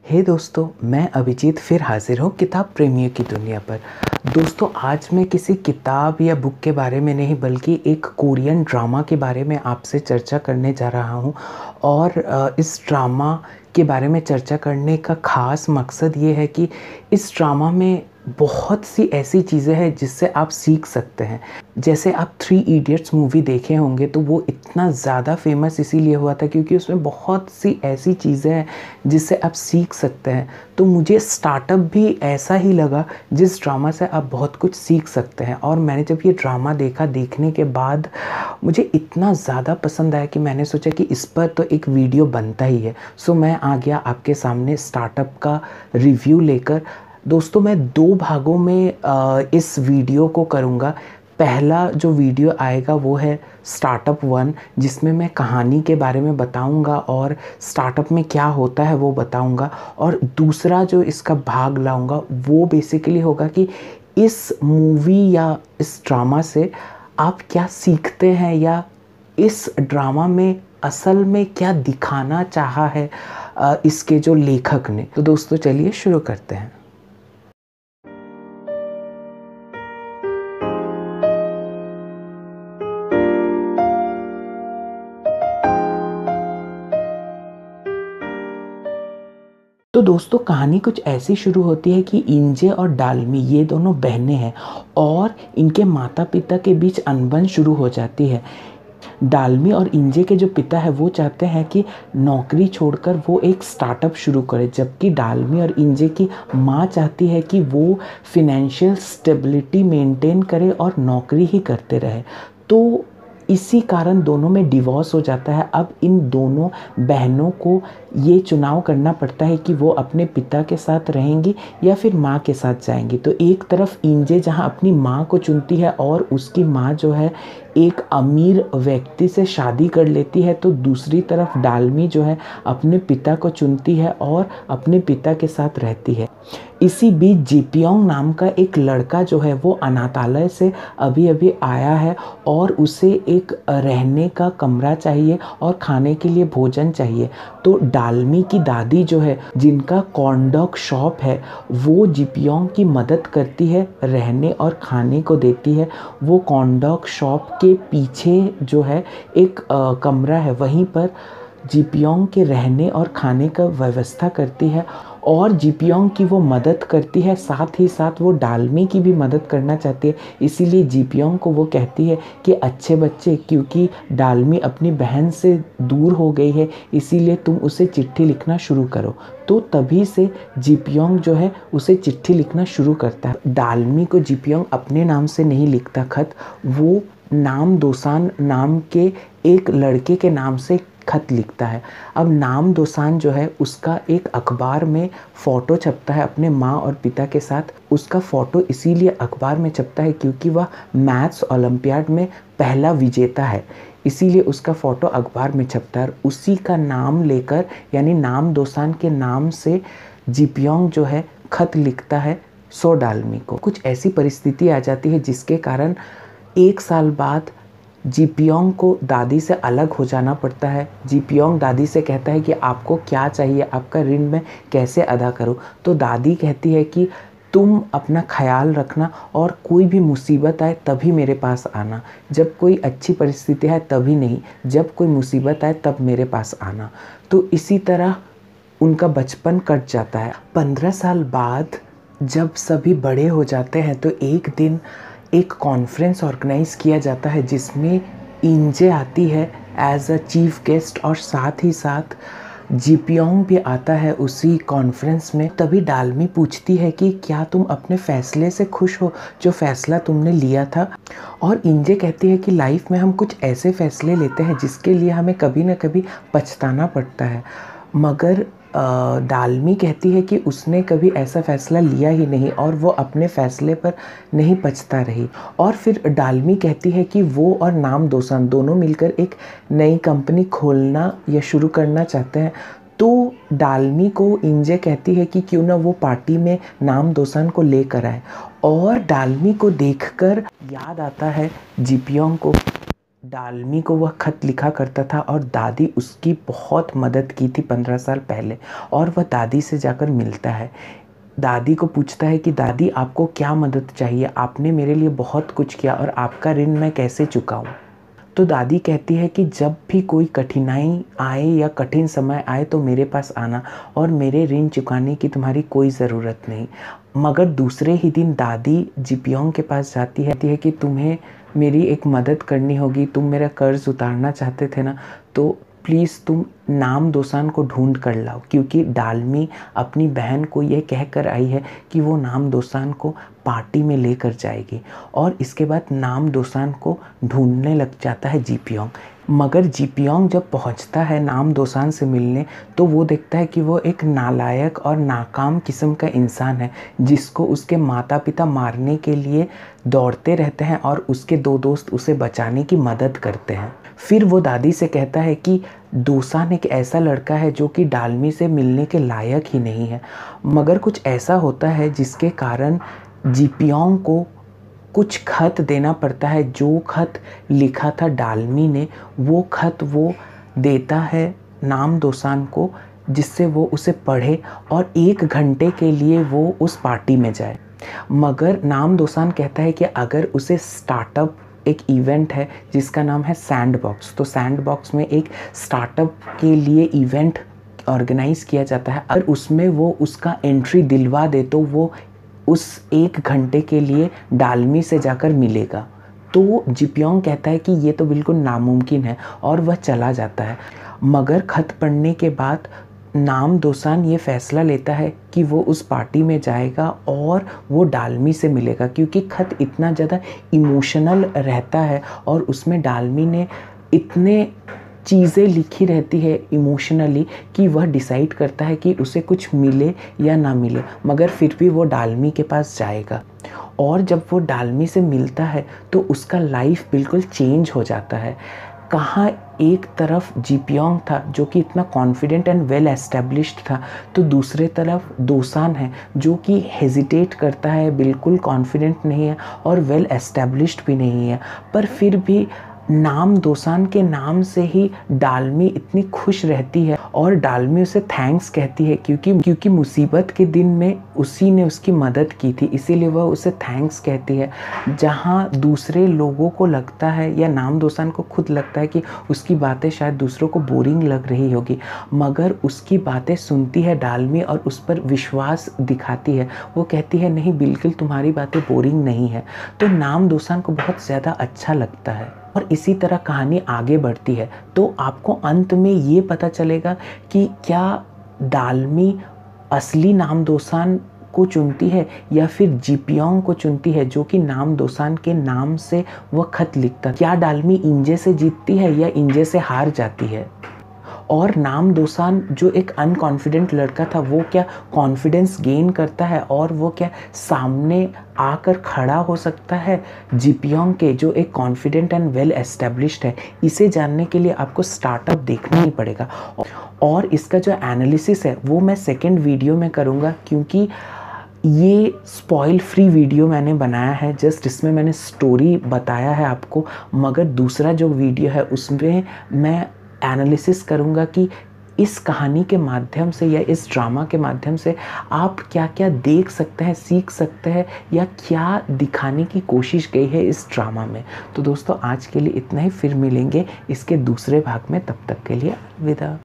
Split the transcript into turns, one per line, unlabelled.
हे दोस्तों, मैं अभिजीत फिर हाजिर हूँ किताब प्रेमियों की दुनिया पर। दोस्तों, आज मैं किसी किताब या बुक के बारे में नहीं बल्कि एक कोरियन ड्रामा के बारे में आपसे चर्चा करने जा रहा हूँ। और इस ड्रामा के बारे में चर्चा करने का ख़ास मकसद ये है कि इस ड्रामा में बहुत सी ऐसी चीज़ें हैं जिससे आप सीख सकते हैं। जैसे आप 3 इडियट्स मूवी देखे होंगे तो वो इतना ज़्यादा फेमस इसीलिए हुआ था क्योंकि उसमें बहुत सी ऐसी चीज़ें हैं जिससे आप सीख सकते हैं। तो मुझे स्टार्टअप भी ऐसा ही लगा जिस ड्रामा से आप बहुत कुछ सीख सकते हैं। और मैंने जब ये ड्रामा देखा, देखने के बाद मुझे इतना ज़्यादा पसंद आया कि मैंने सोचा कि इस पर तो एक वीडियो बनता ही है। सो मैं आ गया आपके सामने स्टार्टअप का रिव्यू लेकर। दोस्तों, मैं 2 भागों में इस वीडियो को करूँगा। पहला जो वीडियो आएगा वो है स्टार्टअप 1, जिसमें मैं कहानी के बारे में बताऊंगा और स्टार्टअप में क्या होता है वो बताऊंगा। और दूसरा जो इसका भाग लाऊंगा वो बेसिकली होगा कि इस मूवी या इस ड्रामा से आप क्या सीखते हैं या इस ड्रामा में असल में क्या दिखाना चाहा है इसके जो लेखक ने। तो दोस्तों, चलिए शुरू करते हैं। तो दोस्तों, कहानी कुछ ऐसी शुरू होती है कि इंजे और डालमी ये दोनों बहनें हैं और इनके माता पिता के बीच अनबन शुरू हो जाती है। डालमी और इंजे के जो पिता है वो चाहते हैं कि नौकरी छोड़कर वो एक स्टार्टअप शुरू करे, जबकि डालमी और इंजे की माँ चाहती है कि वो फिनेंशियल स्टेबिलिटी मेंटेन करे और नौकरी ही करते रहे। तो इसी कारण दोनों में डिवोर्स हो जाता है। अब इन दोनों बहनों को ये चुनाव करना पड़ता है कि वो अपने पिता के साथ रहेंगी या फिर माँ के साथ जाएंगी। तो एक तरफ इंजे जहाँ अपनी माँ को चुनती है और उसकी माँ जो है एक अमीर व्यक्ति से शादी कर लेती है, तो दूसरी तरफ डालमी जो है अपने पिता को चुनती है और अपने पिता के साथ रहती है। इसी बीच जीपियोंग नाम का एक लड़का जो है वो अनाथालय से अभी अभी आया है और उसे एक रहने का कमरा चाहिए और खाने के लिए भोजन चाहिए। तो डालमी की दादी जो है, जिनका कॉर्नडॉग शॉप है, वो जीपियोंग की मदद करती है, रहने और खाने को देती है। वो कॉर्नडॉग शॉप के पीछे जो है एक कमरा है, वहीं पर जीपियोंग के रहने और खाने का व्यवस्था करती है और जीपियोंग की वो मदद करती है, साथ ही साथ वो डालमी की भी मदद करना चाहती है। इसीलिए जीपियोंग को वो कहती है कि अच्छे बच्चे, क्योंकि डालमी अपनी बहन से दूर हो गई है इसीलिए तुम उसे चिट्ठी लिखना शुरू करो। तो तभी से जीपियोंग जो है उसे चिट्ठी लिखना शुरू करता है। डालमी को जीपियोंग अपने नाम से नहीं लिखता खत, वो नाम दोसान नाम के एक लड़के के नाम से खत लिखता है। अब नाम दोसान जो है उसका एक अखबार में फ़ोटो छपता है अपने माँ और पिता के साथ। उसका फ़ोटो इसीलिए अखबार में छपता है क्योंकि वह मैथ्स ओलंपियाड में पहला विजेता है, इसीलिए उसका फ़ोटो अखबार में छपता है। उसी का नाम लेकर, यानी नाम दोसान के नाम से जीपियोंग जो है खत लिखता है सो डालमी को। कुछ ऐसी परिस्थिति आ जाती है जिसके कारण 1 साल बाद जीपियोंग को दादी से अलग हो जाना पड़ता है। जीपियोंग दादी से कहता है कि आपको क्या चाहिए, आपका ऋण मैं कैसे अदा करूं। तो दादी कहती है कि तुम अपना ख्याल रखना और कोई भी मुसीबत आए तभी मेरे पास आना, जब कोई अच्छी परिस्थिति है तभी नहीं, जब कोई मुसीबत आए तब मेरे पास आना। तो इसी तरह उनका बचपन कट जाता है। 15 साल बाद जब सभी बड़े हो जाते हैं तो एक दिन एक कॉन्फ्रेंस ऑर्गेनाइज किया जाता है जिसमें इंजे आती है एज अ चीफ गेस्ट और साथ ही साथ जीपियोंग भी आता है उसी कॉन्फ्रेंस में। तभी डालमी पूछती है कि क्या तुम अपने फ़ैसले से खुश हो, जो फ़ैसला तुमने लिया था। और इंजे कहती है कि लाइफ में हम कुछ ऐसे फ़ैसले लेते हैं जिसके लिए हमें कभी ना कभी पछताना पड़ता है, मगर डालमी कहती है कि उसने कभी ऐसा फ़ैसला लिया ही नहीं और वो अपने फ़ैसले पर नहीं पछता रही। और फिर डालमी कहती है कि वो और नाम दोसान दोनों मिलकर एक नई कंपनी खोलना या शुरू करना चाहते हैं। तो डालमी को इंजे कहती है कि क्यों ना वो पार्टी में नाम दोसान को लेकर आए। और डालमी को देखकर याद आता है जीपियोंग को, डालमी को वह खत लिखा करता था और दादी उसकी बहुत मदद की थी 15 साल पहले। और वह दादी से जाकर मिलता है, दादी को पूछता है कि दादी आपको क्या मदद चाहिए, आपने मेरे लिए बहुत कुछ किया और आपका ऋण मैं कैसे चुकाऊं। तो दादी कहती है कि जब भी कोई कठिनाई आए या कठिन समय आए तो मेरे पास आना, और मेरे ऋण चुकाने की तुम्हारी कोई ज़रूरत नहीं। मगर दूसरे ही दिन दादी जिपियोंग के पास जाती है कि तुम्हें मेरी एक मदद करनी होगी, तुम मेरा कर्ज उतारना चाहते थे ना, तो प्लीज़ तुम नाम दोसान को ढूंढ कर लाओ, क्योंकि डालमी अपनी बहन को ये कह कर आई है कि वो नाम दोसान को पार्टी में लेकर जाएगी। और इसके बाद नाम दोसान को ढूंढने लग जाता है जिपियोंग। मगर जिपियोंग जब पहुंचता है नाम दोसान से मिलने, तो वो देखता है कि वो एक नालायक और नाकाम किस्म का इंसान है, जिसको उसके माता पिता मारने के लिए दौड़ते रहते हैं और उसके दो दोस्त उसे बचाने की मदद करते हैं। फिर वो दादी से कहता है कि दोसान एक ऐसा लड़का है जो कि डालमी से मिलने के लायक ही नहीं है। मगर कुछ ऐसा होता है जिसके कारण जिपियोंग को कुछ खत देना पड़ता है। जो खत लिखा था डालमी ने, वो खत वो देता है नाम दोसान को, जिससे वो उसे पढ़े और 1 घंटे के लिए वो उस पार्टी में जाए। मगर नाम दोसान कहता है कि अगर उसे स्टार्टअप, एक इवेंट है जिसका नाम है सैंडबॉक्स, तो सैंडबॉक्स में एक स्टार्टअप के लिए इवेंट ऑर्गेनाइज किया जाता है, अगर उसमें वो उसका एंट्री दिलवा दे तो वो उस 1 घंटे के लिए डालमी से जाकर मिलेगा। तो जिपियोंग कहता है कि ये तो बिल्कुल नामुमकिन है और वह चला जाता है। मगर खत पढ़ने के बाद नाम दोसान ये फैसला लेता है कि वो उस पार्टी में जाएगा और वो डालमी से मिलेगा, क्योंकि खत इतना ज़्यादा इमोशनल रहता है और उसमें डालमी ने इतने चीज़ें लिखी रहती है इमोशनली कि वह डिसाइड करता है कि उसे कुछ मिले या ना मिले, मगर फिर भी वो डालमी के पास जाएगा। और जब वो डालमी से मिलता है तो उसका लाइफ बिल्कुल चेंज हो जाता है। कहाँ एक तरफ जिपियोंग था जो कि इतना कॉन्फिडेंट एंड वेल एस्टेब्लिश्ड था, तो दूसरे तरफ दोसान है जो कि हेजिटेट करता है, बिल्कुल कॉन्फिडेंट नहीं है और वेल एस्टेब्लिश्ड भी नहीं है। पर फिर भी नाम दोसान के नाम से ही डालमी इतनी खुश रहती है और डालमी उसे थैंक्स कहती है, क्योंकि मुसीबत के दिन में उसी ने उसकी मदद की थी, इसीलिए वह उसे थैंक्स कहती है। जहाँ दूसरे लोगों को लगता है या नाम दोसान को खुद लगता है कि उसकी बातें शायद दूसरों को बोरिंग लग रही होगी, मगर उसकी बातें सुनती है डालमी और उस पर विश्वास दिखाती है। वो कहती है नहीं, बिल्कुल तुम्हारी बातें बोरिंग नहीं है। तो नाम दोसान को बहुत ज़्यादा अच्छा लगता है और इसी तरह कहानी आगे बढ़ती है। तो आपको अंत में ये पता चलेगा कि क्या डालमी असली नाम दोसान को चुनती है या फिर जिपियोंग को चुनती है, जो कि नाम दोसान के नाम से वह खत लिखता। क्या डालमी इंजे से जीतती है या इंजे से हार जाती है? और नाम दोसान जो एक अनकॉन्फिडेंट लड़का था, वो क्या कॉन्फिडेंस गेन करता है और वो क्या सामने आकर खड़ा हो सकता है जिपियोंग के, जो एक कॉन्फिडेंट एंड वेल एस्टेब्लिश्ड है? इसे जानने के लिए आपको स्टार्टअप देखना ही पड़ेगा। और इसका जो एनालिसिस है वो मैं सेकेंड वीडियो में करूँगा, क्योंकि ये स्पॉइल फ्री वीडियो मैंने बनाया है, जस्ट इसमें मैंने स्टोरी बताया है आपको। मगर दूसरा जो वीडियो है उसमें मैं एनालिसिस करूँगा कि इस कहानी के माध्यम से या इस ड्रामा के माध्यम से आप क्या क्या देख सकते हैं, सीख सकते हैं, या क्या दिखाने की कोशिश गई है इस ड्रामा में। तो दोस्तों आज के लिए इतना ही, फिर मिलेंगे इसके दूसरे भाग में, तब तक के लिए अलविदा।